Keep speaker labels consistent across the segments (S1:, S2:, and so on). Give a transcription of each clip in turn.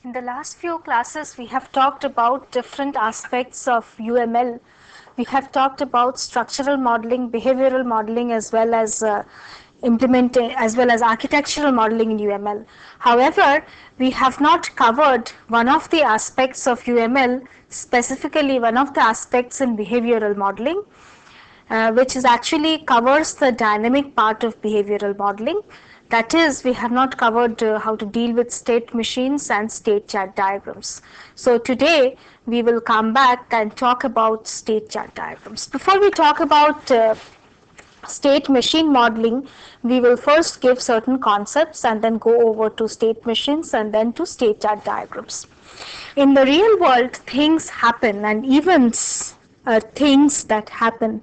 S1: In the last few classes, we have talked about different aspects of UML. We have talked about structural modeling, behavioral modeling, as well as architectural modeling in UML. However, we have not covered one of the aspects of UML, specifically one of the aspects in behavioral modeling, which is actually covers the dynamic part of behavioral modeling. That is, we have not covered how to deal with state machines and state chart diagrams. So today we will come back and talk about state chart diagrams. Before we talk about state machine modeling, we will first give certain concepts and then go over to state machines and then to state chart diagrams. In the real world, things happen, and events are things that happen.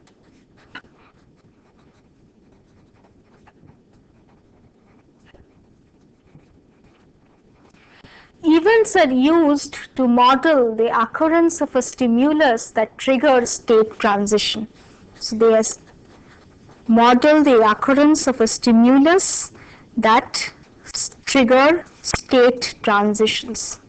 S1: Events are used to model the occurrence of a stimulus that triggers state transition. So they model the occurrence of a stimulus that trigger state transitions.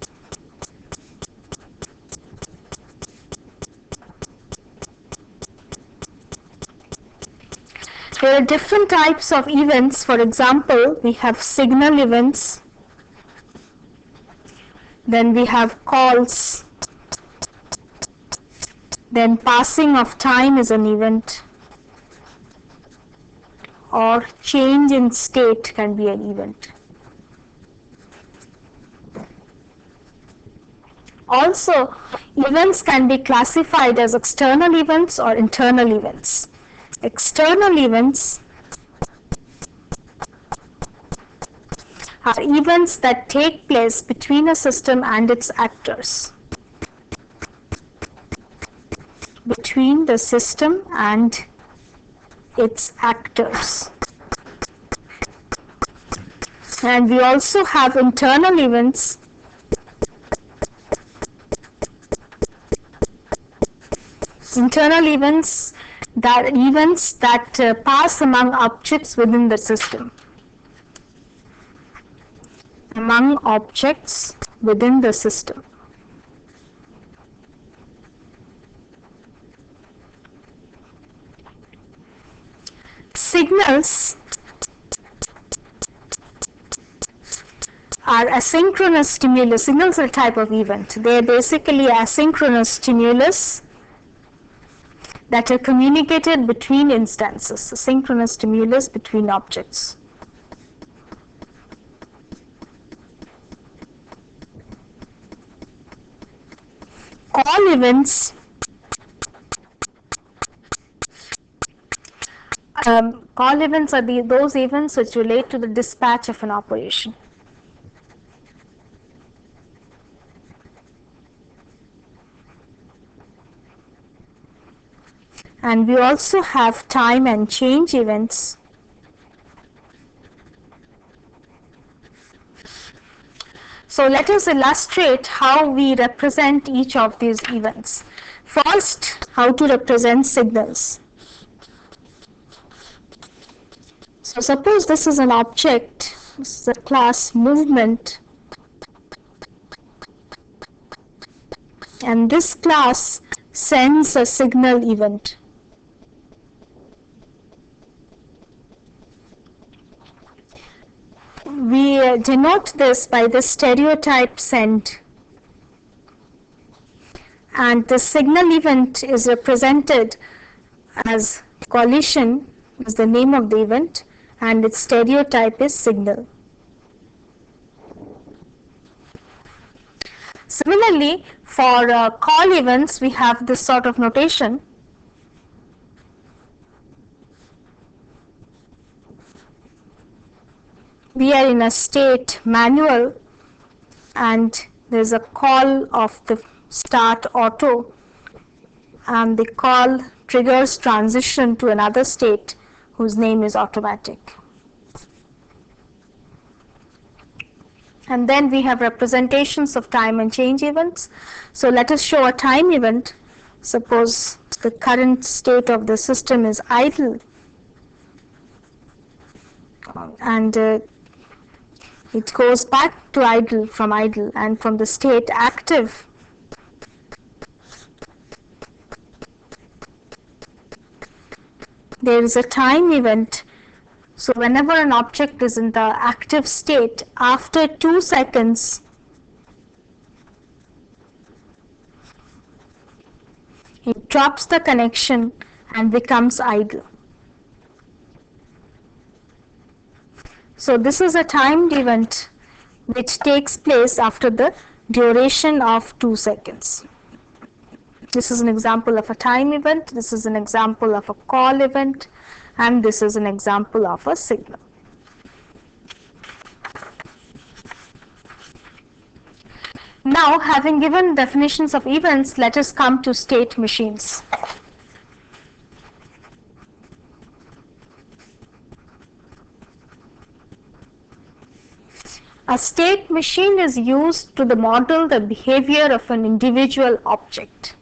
S1: There are different types of events. For example, we have signal events. Then we have calls. Then passing of time is an event, or change in state can be an event. Also, events can be classified as external events or internal events. External events are events that take place between a system and its actors. Between the system and its actors. And we also have internal events. Internal events that pass among objects within the system. Among objects within the system. Signals are asynchronous stimulus. Signals are a type of event. They are basically asynchronous stimulus that are communicated between instances. Asynchronous stimulus between objects. Call events are those events which relate to the dispatch of an operation. And we also have time and change events. So let us illustrate how we represent each of these events. First, how to represent signals. So suppose this is an object, this is a class movement, and this class sends a signal event. We denote this by the stereotype send, and the signal event is represented as collision is the name of the event, and its stereotype is signal. Similarly, for call events, we have this sort of notation. We are in a state manual, and there is a call of the start auto, and the call triggers transition to another state whose name is automatic. And then we have representations of time and change events. So let us show a time event. Suppose the current state of the system is idle, and It goes back to idle, from idle, and from the state active, there is a time event. So whenever an object is in the active state, after 2 seconds, it drops the connection and becomes idle. So this is a timed event which takes place after the duration of 2 seconds. This is an example of a time event, this is an example of a call event, and this is an example of a signal. Now, having given definitions of events, let us come to state machines. A state machine is used to model the behavior of an individual object.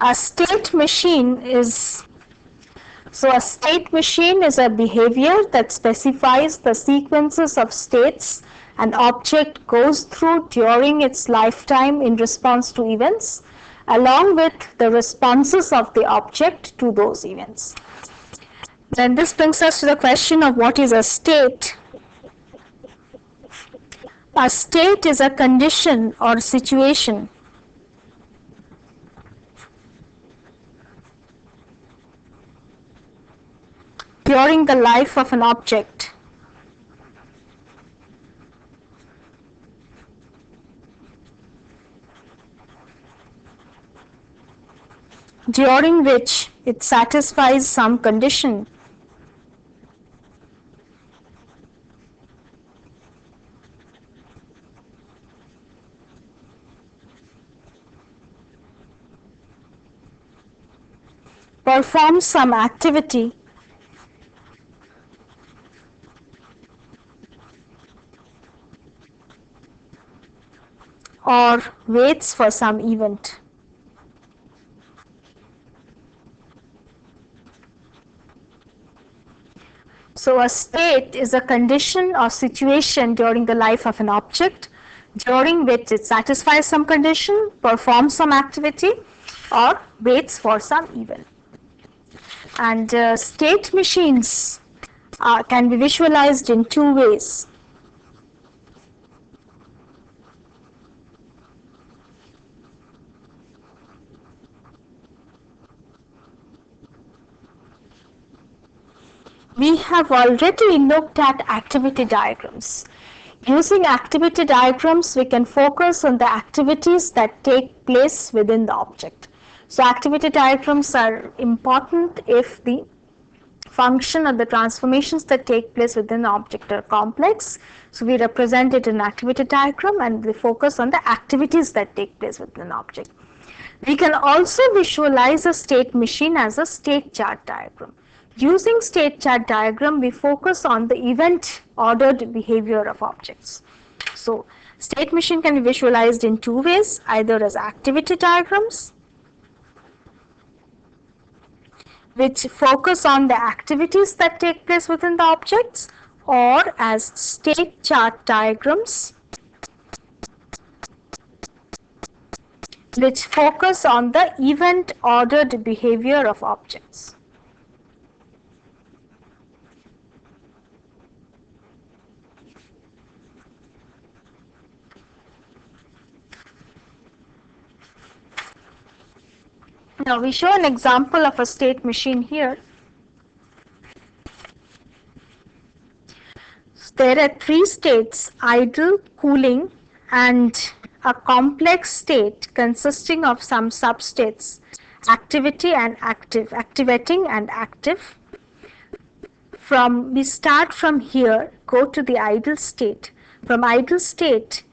S1: A state machine is a behavior that specifies the sequences of states an object goes through during its lifetime in response to events, along with the responses of the object to those events. Then this brings us to the question of what is a state. A state is a condition or situation during the life of an object during which it satisfies some condition performs some activity or waits for some event. So a state is a condition or situation during the life of an object during which it satisfies some condition, performs some activity, or waits for some event. And state machines can be visualized in 2 ways. We have already looked at activity diagrams. Using activity diagrams, we can focus on the activities that take place within the object. So activity diagrams are important if the function or the transformations that take place within the object are complex. So we represent it in an activity diagram and we focus on the activities that take place within an object. We can also visualize a state machine as a state chart diagram. Using state chart diagram, we focus on the event ordered behavior of objects. So state machine can be visualized in 2 ways, either as activity diagrams, which focus on the activities that take place within the objects, or as state chart diagrams, which focus on the event ordered behavior of objects. Now we show an example of a state machine here. So there are 3 states: idle, cooling, and a complex state consisting of some substates: activity and active, activating and active. We start from here, go to the idle state. From idle state,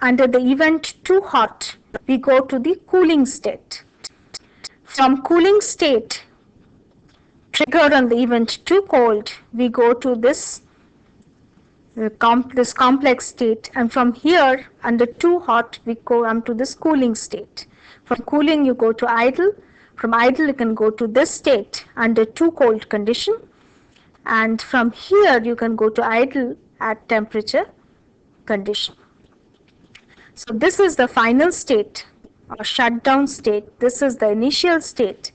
S1: under the event too hot, we go to the cooling state. From cooling state, trigger on the event too cold, we go to this complex state, and from here under too hot we go to this cooling state. From cooling you go to idle, from idle you can go to this state under too cold condition, and from here you can go to idle at temperature condition. So this is the final state or shutdown state. This is the initial state.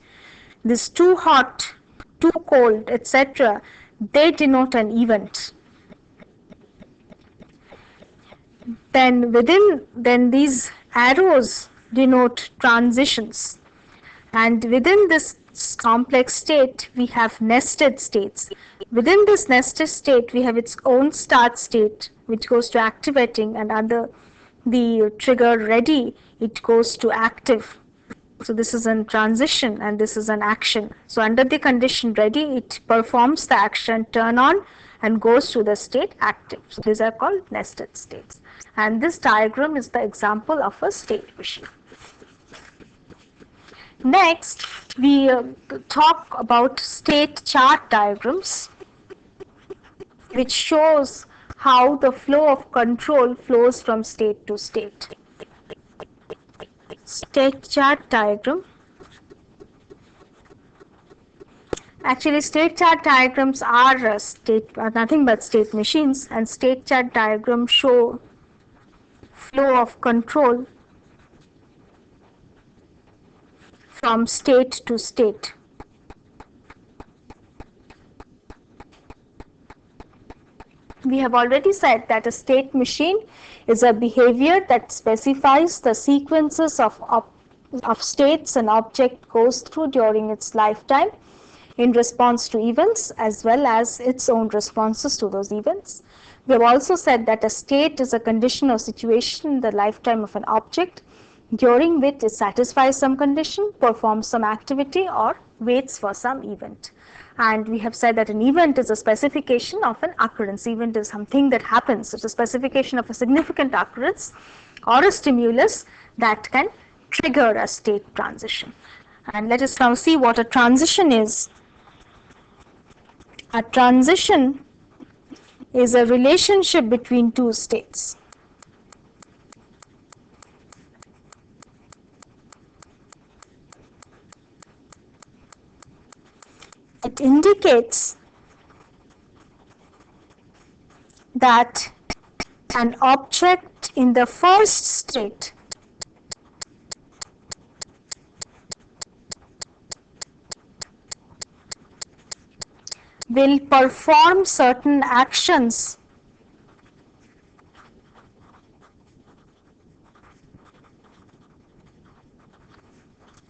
S1: This too hot, too cold, etc., they denote an event. Then these arrows denote transitions, and within this complex state we have nested states. Within this nested state we have its own start state which goes to activating, and under the trigger ready it goes to active. So this is a transition and this is an action. So under the condition ready it performs the action turn on and goes to the state active. So these are called nested states, and this diagram is the example of a state machine. Next we talk about state chart diagrams, which shows how the flow of control flows from state to state. State chart diagram. Actually, state chart diagrams are nothing but state machines, and state chart diagrams show flow of control from state to state. We have already said that a state machine is a behavior that specifies the sequences of states an object goes through during its lifetime in response to events as well as its own responses to those events. We have also said that a state is a condition or situation in the lifetime of an object during which it satisfies some condition, performs some activity, or waits for some event. And we have said that an event is a specification of an occurrence. Event is something that happens. It's a specification of a significant occurrence or a stimulus that can trigger a state transition. And let us now see what a transition is. A transition is a relationship between two states. It indicates that an object in the first state will perform certain actions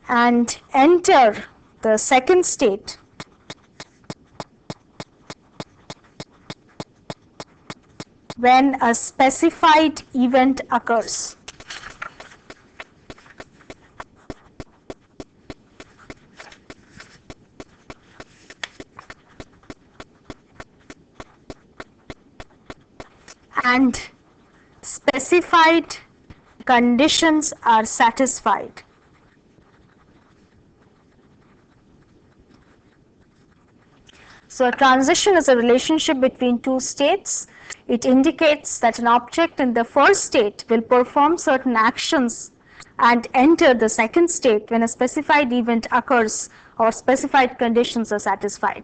S1: and enter the second state when a specified event occurs. And specified conditions are satisfied. So a transition is a relationship between two states. It indicates that an object in the first state will perform certain actions and enter the second state when a specified event occurs or specified conditions are satisfied.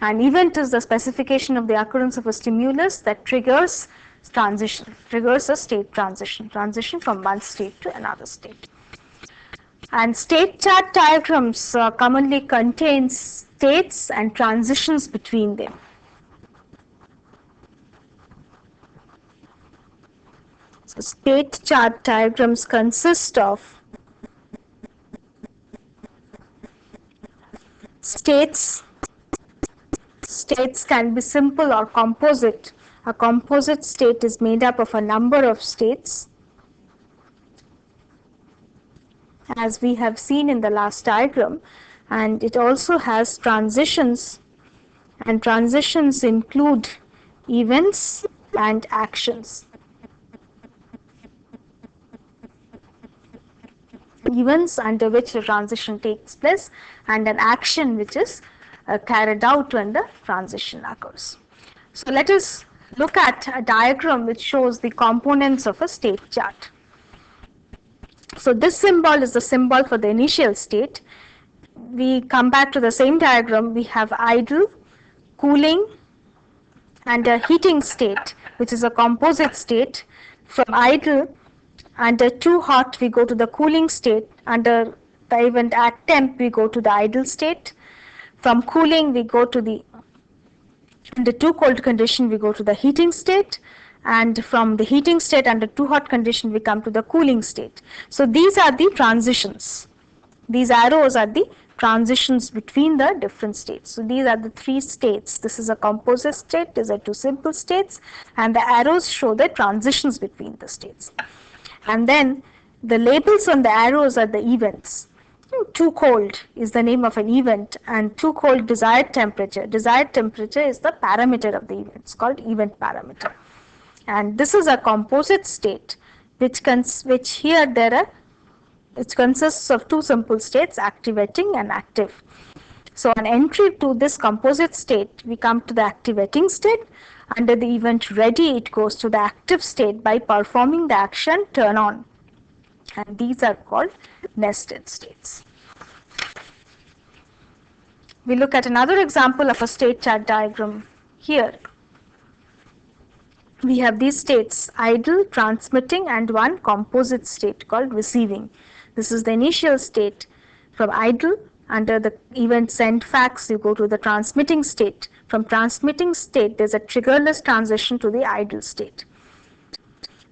S1: An event is the specification of the occurrence of a stimulus that triggers transition, triggers a state transition from one state to another state. And state chart diagrams commonly contain states and transitions between them. So state chart diagrams consist of states. States can be simple or composite. A composite state is made up of a number of states, as we have seen in the last diagram, and it also has transitions, and transitions include events and actions. Events under which a transition takes place and an action which is carried out when the transition occurs. So let us look at a diagram which shows the components of a state chart. So this symbol is the symbol for the initial state. We come back to the same diagram. We have idle, cooling, and a heating state, which is a composite state. From idle, under too hot, we go to the cooling state. Under the event at temp, we go to the idle state. From cooling, we go to the under too cold condition, we go to the heating state. And from the heating state under too hot condition, we come to the cooling state. So these are the transitions. These arrows are the transitions between the different states. So these are the three states. This is a composite state, these are two simple states, and the arrows show the transitions between the states. And then the labels on the arrows are the events. Too cold is the name of an event, and too cold desired temperature. Desired temperature is the parameter of the event. It's called event parameter. And this is a composite state, which here there are. It consists of two simple states, activating and active. So on entry to this composite state, we come to the activating state. Under the event ready, it goes to the active state by performing the action turn on. And these are called nested states. We look at another example of a state chart diagram here. We have these states, idle, transmitting, and one composite state called receiving. This is the initial state. From idle, under the event send fax, you go to the transmitting state. From transmitting state, there's a triggerless transition to the idle state.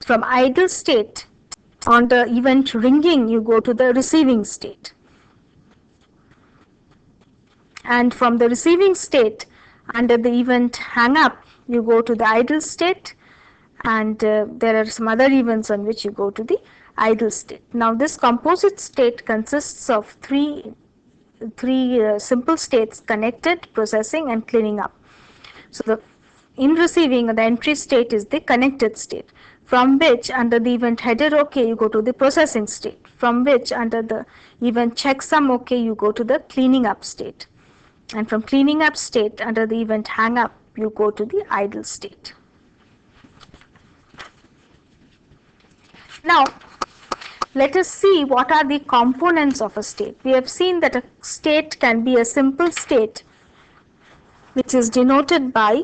S1: From idle state, on the event ringing, you go to the receiving state. And from the receiving state, under the event hang up, you go to the idle state. And there are some other events on which you go to the idle state. Now this composite state consists of three simple states: connected, processing, and cleaning up. So in receiving, the entry state is the connected state, from which under the event header OK, you go to the processing state, from which under the event checksum OK, you go to the cleaning up state, and from cleaning up state under the event hang up, you go to the idle state. Now let us see what are the components of a state. We have seen that a state can be a simple state, which is denoted by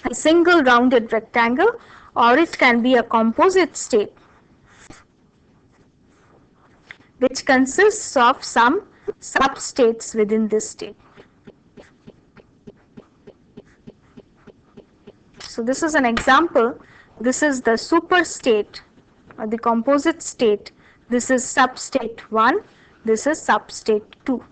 S1: a single rounded rectangle, or it can be a composite state, which consists of some substates within this state. So this is an example. This is the super state, or the composite state. This is substate 1, this is substate 2.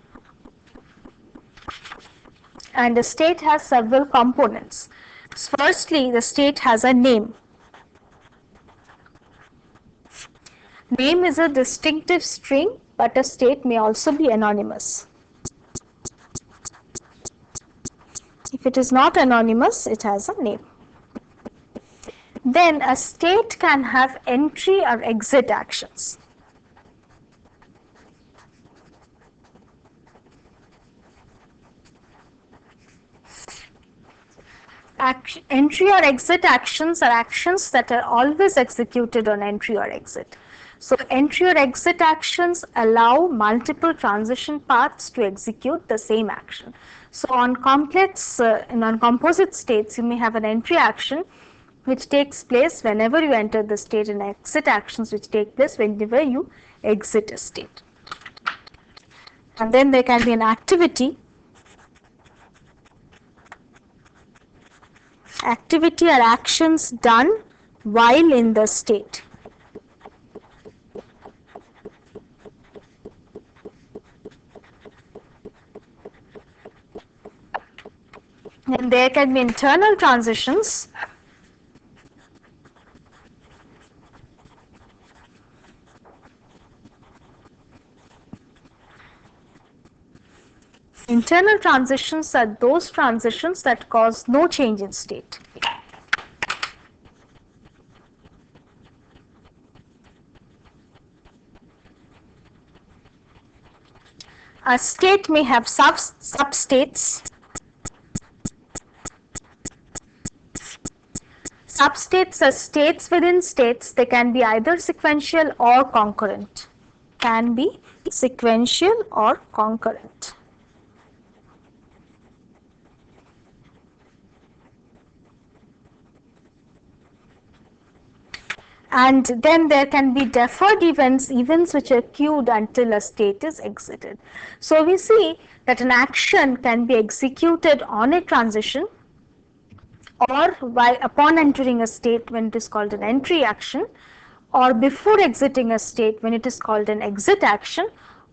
S1: And the state has several components. Firstly, the state has a name. Name is a distinctive string, but a state may also be anonymous. If it is not anonymous, it has a name. Then a state can have entry or exit actions. Entry or exit actions are actions that are always executed on entry or exit. So entry or exit actions allow multiple transition paths to execute the same action. So on composite states, you may have an entry action which takes place whenever you enter the state, and exit actions which take place whenever you exit a state. And then there can be an activity. Activity are actions done while in the state. And there can be internal transitions. Internal transitions are those transitions that cause no change in state. a state may have substates. Substates are states within states. They can be either sequential or concurrent. Can be sequential or concurrent. And then there can be deferred events, events which are queued until a state is exited. So we see that an action can be executed on a transition, or upon entering a state when it is called an entry action, or before exiting a state when it is called an exit action,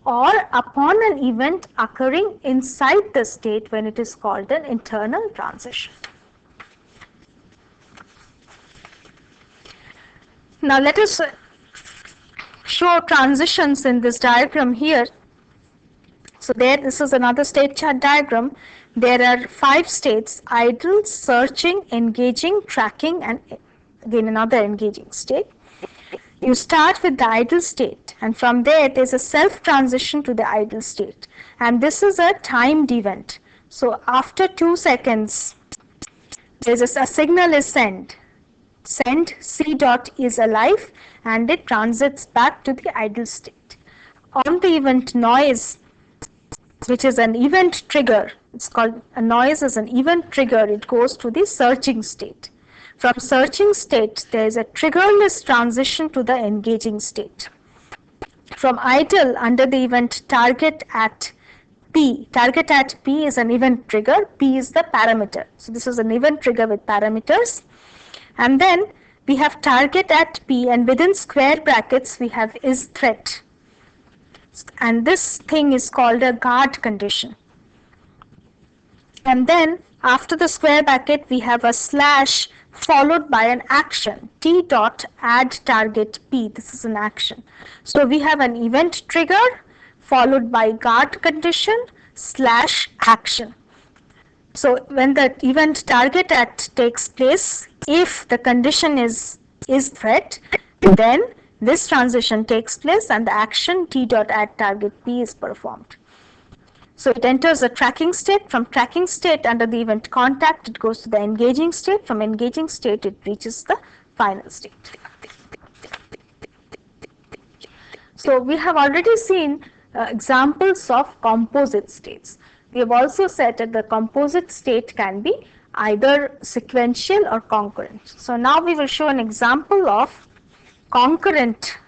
S1: or upon an event occurring inside the state when it is called an internal transition. Now let us show transitions in this diagram here. So this is another state chart diagram. There are 5 states: idle, searching, engaging, tracking, and again another engaging state. You start with the idle state, and from there is a self transition to the idle state, and this is a timed event. So after 2 seconds there is a signal is sent C dot is alive, and it transits back to the idle state. On the event noise, which is an event trigger, it's called a noise as an event trigger, it goes to the searching state. From searching state, there is a triggerless transition to the engaging state. From idle, under the event target at P is an event trigger, P is the parameter. So this is an event trigger with parameters. And then we have target at P, and within square brackets we have is threat. And this thing is called a guard condition. And then after the square bracket we have a slash followed by an action, T dot add target P. This is an action. So we have an event trigger followed by guard condition slash action. So when the event target at takes place, if the condition is threat, then this transition takes place and the action T dot add target P is performed. So it enters the tracking state. From tracking state, under the event contact, it goes to the engaging state. From engaging state, it reaches the final state. So we have already seen examples of composite states. We have also said that the composite state can be either sequential or concurrent. So now we will show an example of concurrent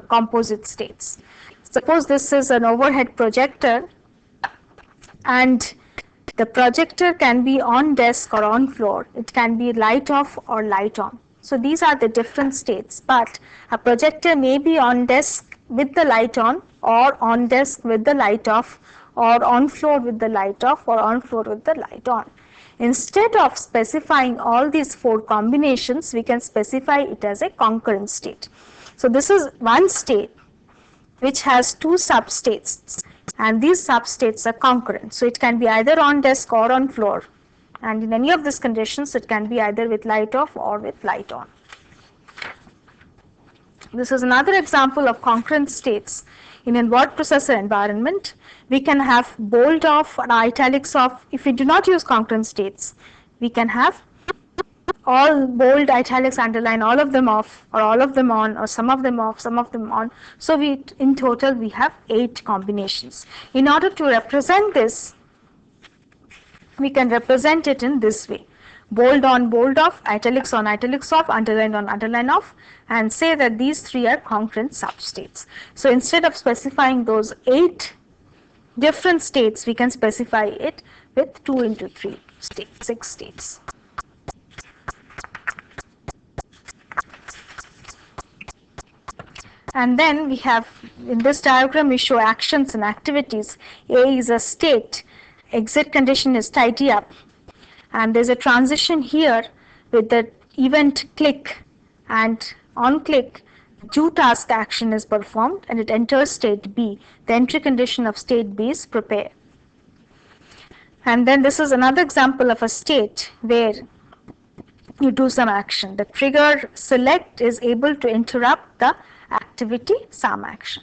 S1: composite states. Suppose this is an overhead projector, and the projector can be on desk or on floor. It can be light off or light on. So these are the different states, but a projector may be on desk with the light on, or on desk with the light off, or on floor with the light off, or on floor with the light on. Instead of specifying all these 4 combinations, we can specify it as a concurrent state. So this is one state which has 2 substates, and these substates are concurrent. So it can be either on desk or on floor, and in any of these conditions it can be either with light off or with light on. This is another example of concurrent states. In a word processor environment, we can have bold off or italics off. If we do not use concurrent states, we can have all bold, italics, underline, all of them off, or all of them on, or some of them off, some of them on. So in total we have 8 combinations. In order to represent this, we can represent it in this way: bold on, bold off, italics on, italics off, underline on, underline off, and say that these 3 are concurrent substates. So instead of specifying those 8 different states, we can specify it with 2 into 3 states, 6 states. And then we have, in this diagram, we show actions and activities. A is a state, exit condition is tidy up, and there's a transition here with the event click, and on click, do task action is performed and it enters state B. The entry condition of state B is prepare. And then this is another example of a state where you do some action. The trigger select is able to interrupt the activity some action.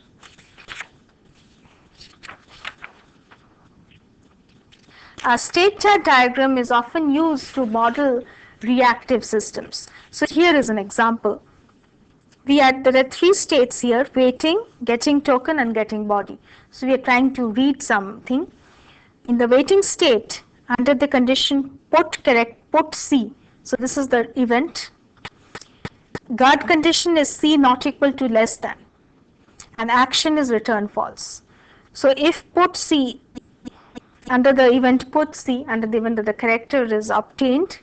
S1: A state chart diagram is often used to model reactive systems. So here is an example. There are three states here: waiting, getting token, and getting body. So we are trying to read something. In the waiting state, under the condition put C. So this is the event. Guard condition is C not equal to less than, and action is return false. So if put C, under the event put C, under the event that the character is obtained,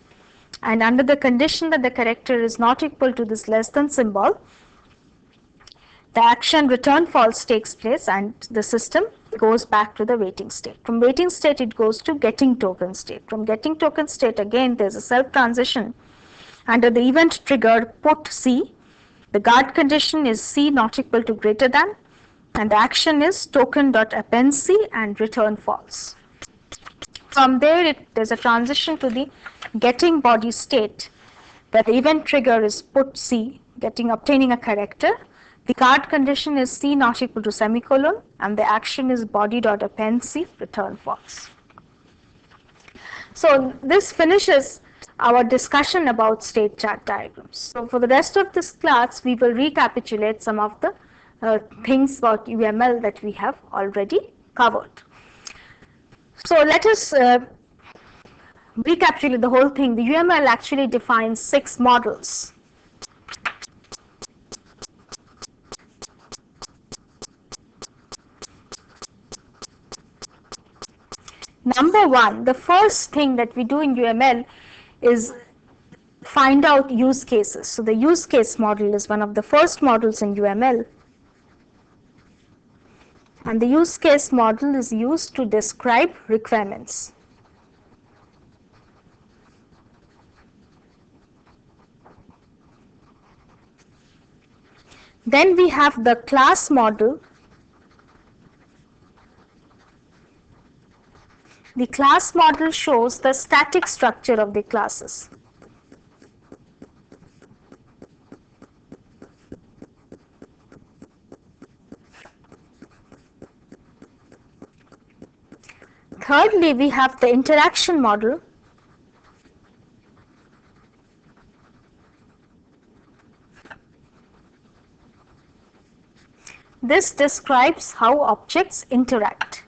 S1: and under the condition that the character is not equal to this less than symbol, the action return false takes place and the system goes back to the waiting state. From waiting state it goes to getting token state. From getting token state, again there is a self transition. Under the event trigger put C, the guard condition is C not equal to greater than, and the action is token.append C and return false. From there there's a transition to the getting body state, where the event trigger is put C, obtaining a character. The guard condition is C not equal to semicolon, and the action is body.append C, return false. So this finishes our discussion about state chart diagrams. So for the rest of this class, we will recapitulate some of the things about UML that we have already covered. So let us recapitulate the whole thing. The UML actually defines 6 models. Number 1, the first thing that we do in UML is find out use cases. So the use case model is one of the first models in UML. And the use case model is used to describe requirements. Then we have the class model. The class model shows the static structure of the classes. Thirdly, we have the interaction model. This describes how objects interact.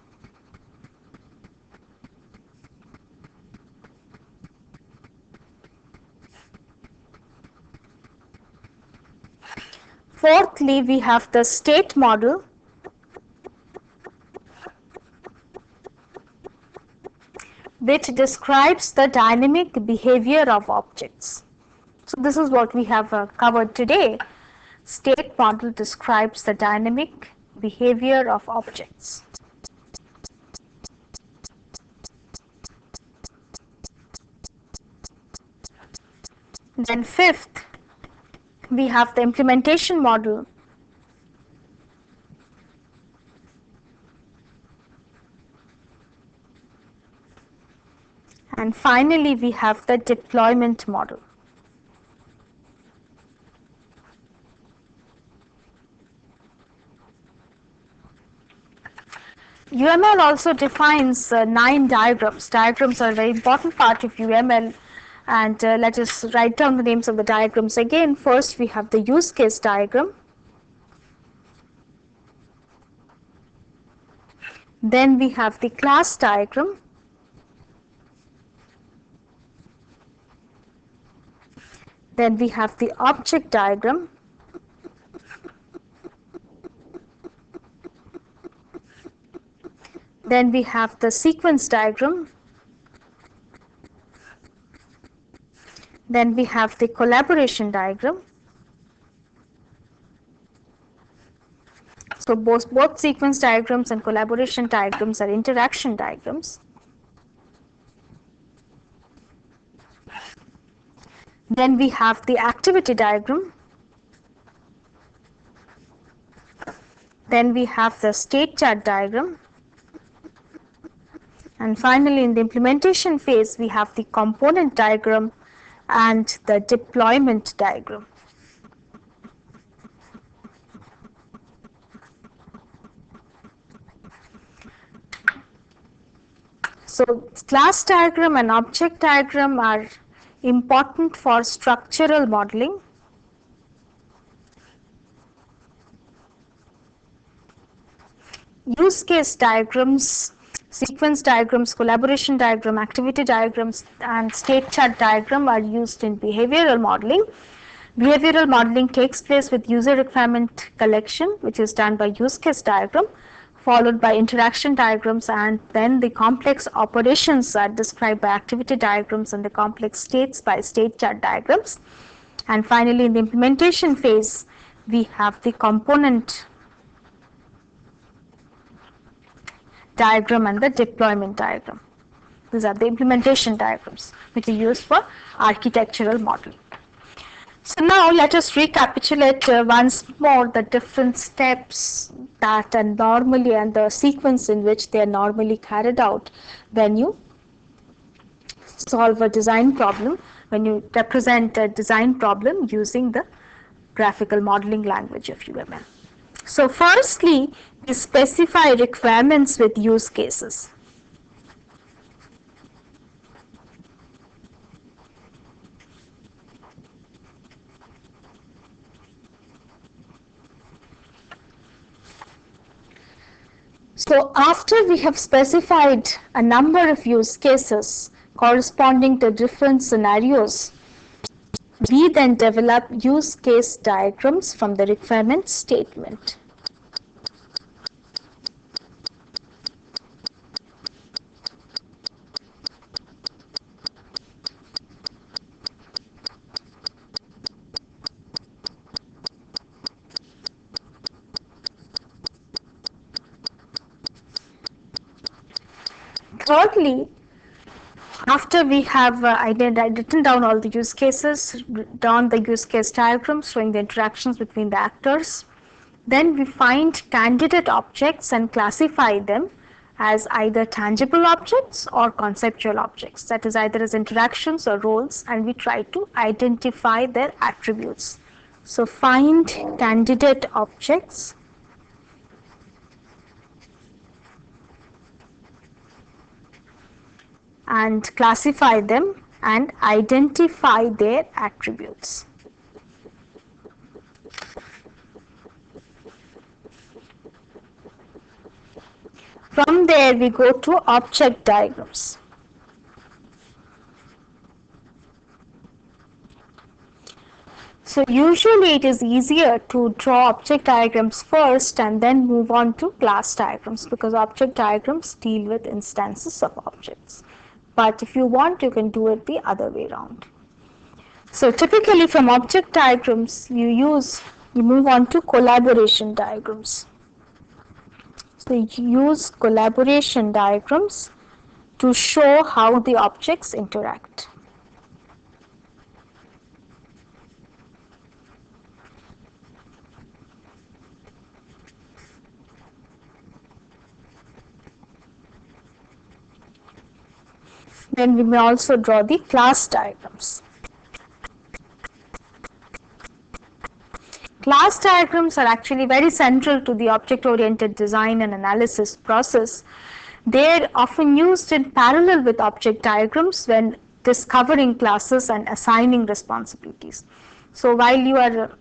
S1: Fourthly, we have the state model. Which describes the dynamic behavior of objects. So this is what we have covered today. State model describes the dynamic behavior of objects. Then fifth, we have the implementation model. And finally, we have the deployment model. UML also defines 9 diagrams. Diagrams are a very important part of UML, and let us write down the names of the diagrams again. First, we have the use case diagram. Then we have the class diagram. Then we have the object diagram. Then we have the sequence diagram. Then we have the collaboration diagram. So both sequence diagrams and collaboration diagrams are interaction diagrams. Then we have the activity diagram. Then we have the state chart diagram. And finally, in the implementation phase, we have the component diagram and the deployment diagram. So class diagram and object diagram are important for structural modeling. Use case diagrams, sequence diagrams, collaboration diagram, activity diagrams, and state chart diagram are used in behavioral modeling. Behavioral modeling takes place with user requirement collection, which is done by use case diagram, followed by interaction diagrams, and then the complex operations are described by activity diagrams and the complex states by state chart diagrams. And finally, in the implementation phase, we have the component diagram and the deployment diagram. These are the implementation diagrams which are used for architectural modeling. So now let us recapitulate once more the different steps that are normally and the sequence in which they are normally carried out when you solve a design problem, when you represent a design problem using the graphical modeling language of UML. So firstly, we specify requirements with use cases. So after we have specified a number of use cases corresponding to different scenarios, we then develop use case diagrams from the requirement statement. Thirdly, after we have written down all the use cases, drawn the use case diagrams showing the interactions between the actors, then we find candidate objects and classify them as either tangible objects or conceptual objects, that is either as interactions or roles, and we try to identify their attributes. So find candidate objects and classify them and identify their attributes. From there we go to object diagrams. So usually it is easier to draw object diagrams first and then move on to class diagrams, because object diagrams deal with instances of objects. But if you want, you can do it the other way around. So typically from object diagrams you move on to collaboration diagrams. So you use collaboration diagrams to show how the objects interact. Then we may also draw the class diagrams. Class diagrams are actually very central to the object-oriented design and analysis process. They are often used in parallel with object diagrams when discovering classes and assigning responsibilities. So while you are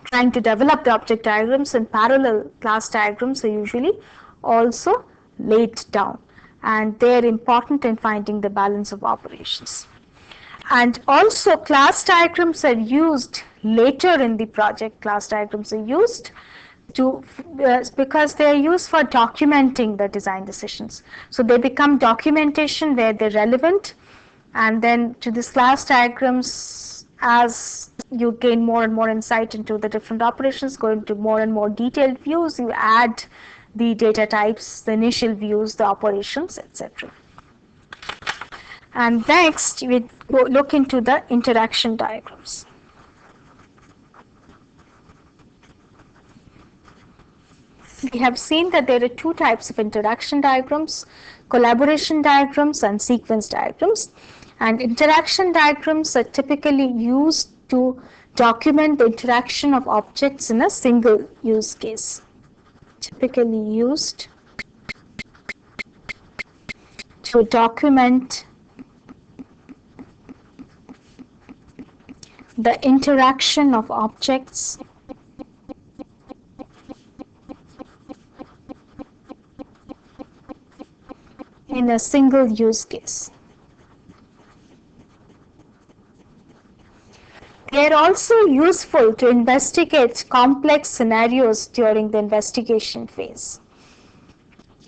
S1: trying to develop the object diagrams, in parallel class diagrams are usually also laid down, and they are important in finding the balance of operations. And also class diagrams are used later in the project. Class diagrams are used to because they are used for documenting the design decisions. So they become documentation where they're relevant, and then to these class diagrams, as you gain more and more insight into the different operations, go into more and more detailed views, you add the data types, the initial views, the operations, etc. And next we look into the interaction diagrams. We have seen that there are two types of interaction diagrams: collaboration diagrams and sequence diagrams. And interaction diagrams are typically used to document the interaction of objects in a single use case. Typically used to document the interaction of objects in a single use case. They are also useful to investigate complex scenarios during the investigation phase.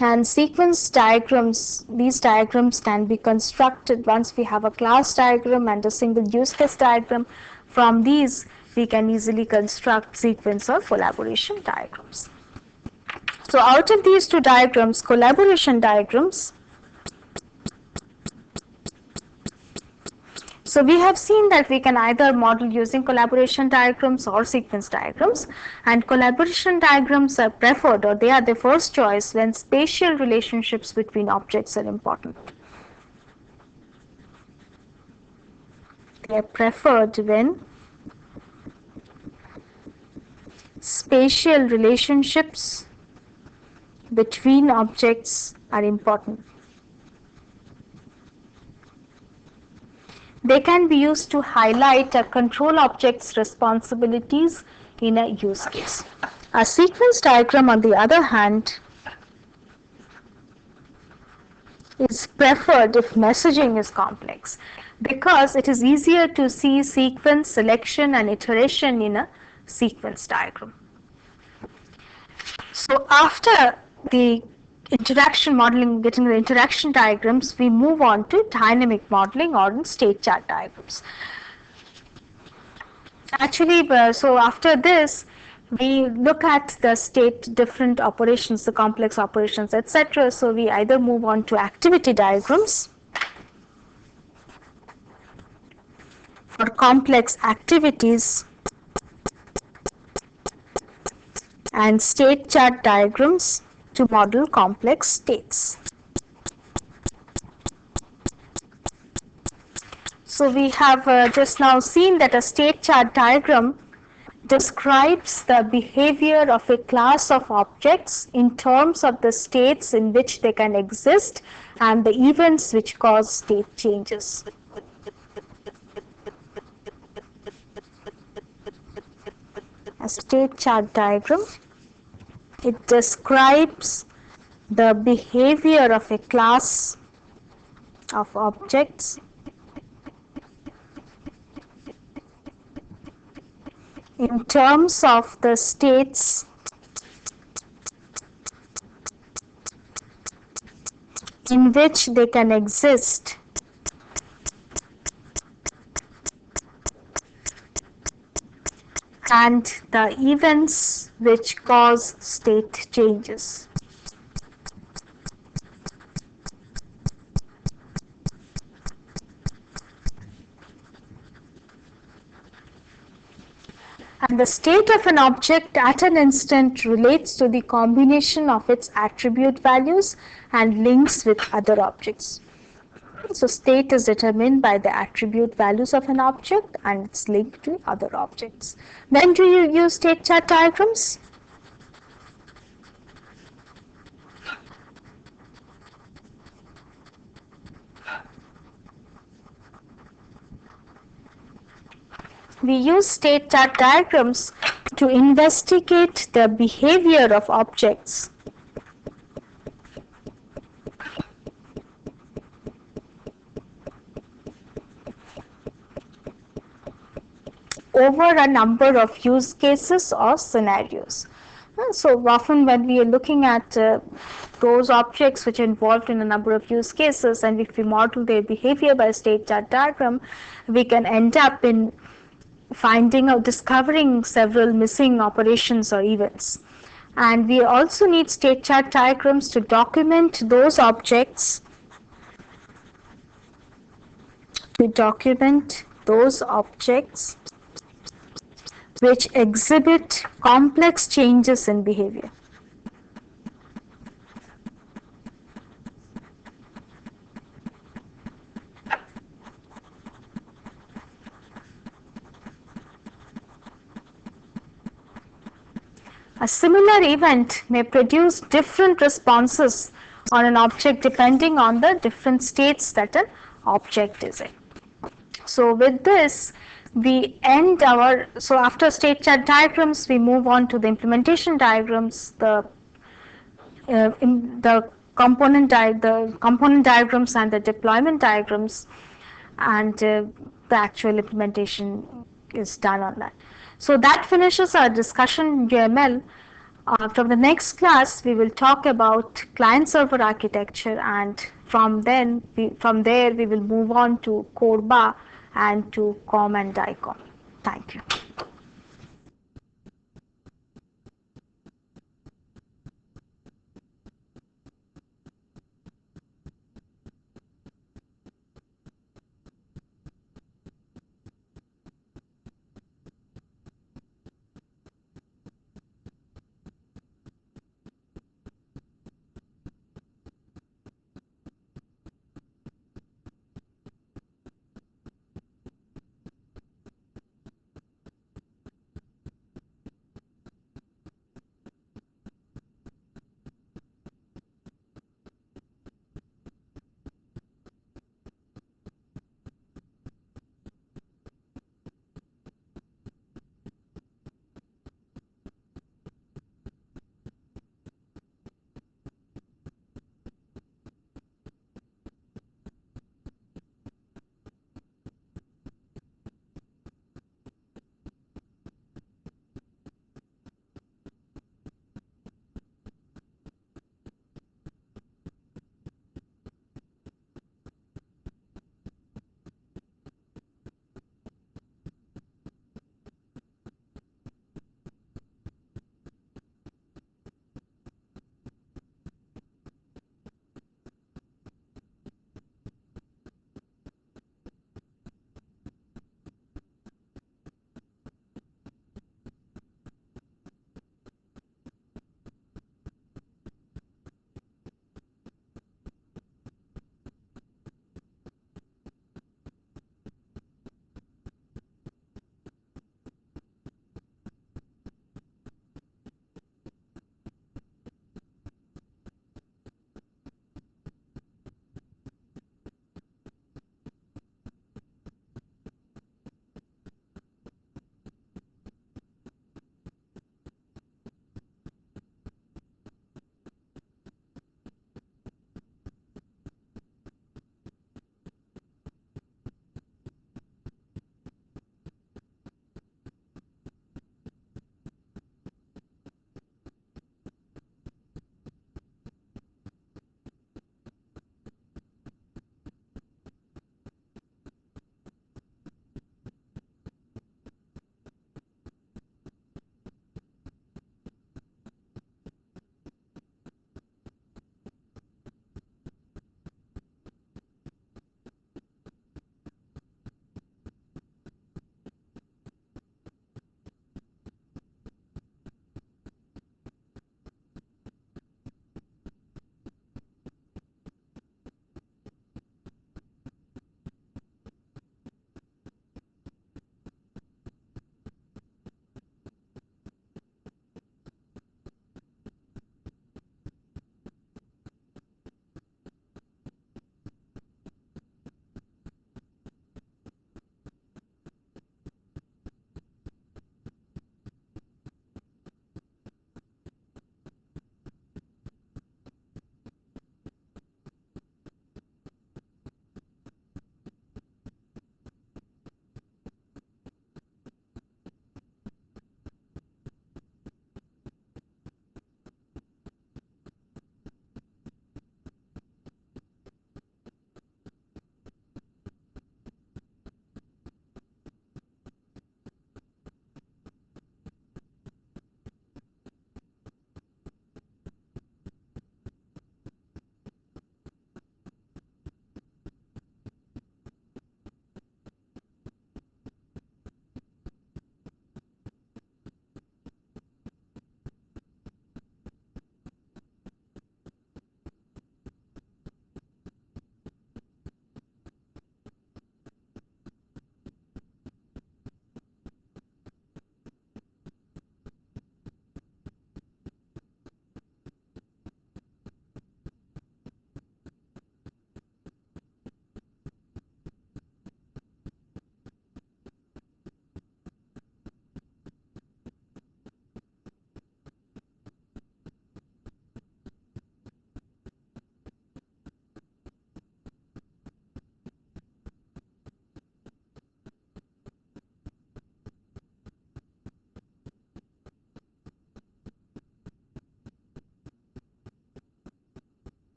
S1: And sequence diagrams, these diagrams can be constructed once we have a class diagram and a single use case diagram. From these, we can easily construct sequence or collaboration diagrams. So out of these two diagrams, collaboration diagrams, so we have seen that we can either model using collaboration diagrams or sequence diagrams, and collaboration diagrams are preferred, or they are the first choice when spatial relationships between objects are important. They are preferred when spatial relationships between objects are important. They can be used to highlight a control object's responsibilities in a use case. A sequence diagram, on the other hand, is preferred if messaging is complex, because it is easier to see sequence, selection, and iteration in a sequence diagram. So after the interaction modeling, getting the interaction diagrams, we move on to dynamic modeling or state chart diagrams. Actually, so after this, we look at the state different operations, the complex operations, etc. So we either move on to activity diagrams for complex activities and state chart diagrams to model complex states. So we have just now seen that a state chart diagram describes the behavior of a class of objects in terms of the states in which they can exist and the events which cause state changes. A state chart diagram, it describes the behavior of a class of objects in terms of the states in which they can exist and the events which cause state changes. And the state of an object at an instant relates to the combination of its attribute values and links with other objects. So state is determined by the attribute values of an object and its link to other objects. When do you use state chart diagrams? We use state chart diagrams to investigate the behavior of objects over a number of use cases or scenarios. So often when we are looking at those objects which are involved in a number of use cases, and if we model their behavior by state chart diagram, we can end up in finding or discovering several missing operations or events. And we also need state chart diagrams to document those objects, which exhibit complex changes in behavior. A similar event may produce different responses on an object depending on the different states that an object is in. So with this, we end our, so after state chart diagrams, we move on to the implementation diagrams, the component diagrams and the deployment diagrams, and the actual implementation is done on that. So that finishes our discussion in UML. From the next class, we will talk about client-server architecture, and from there we will move on to CORBA and to COM and DICOM. Thank you.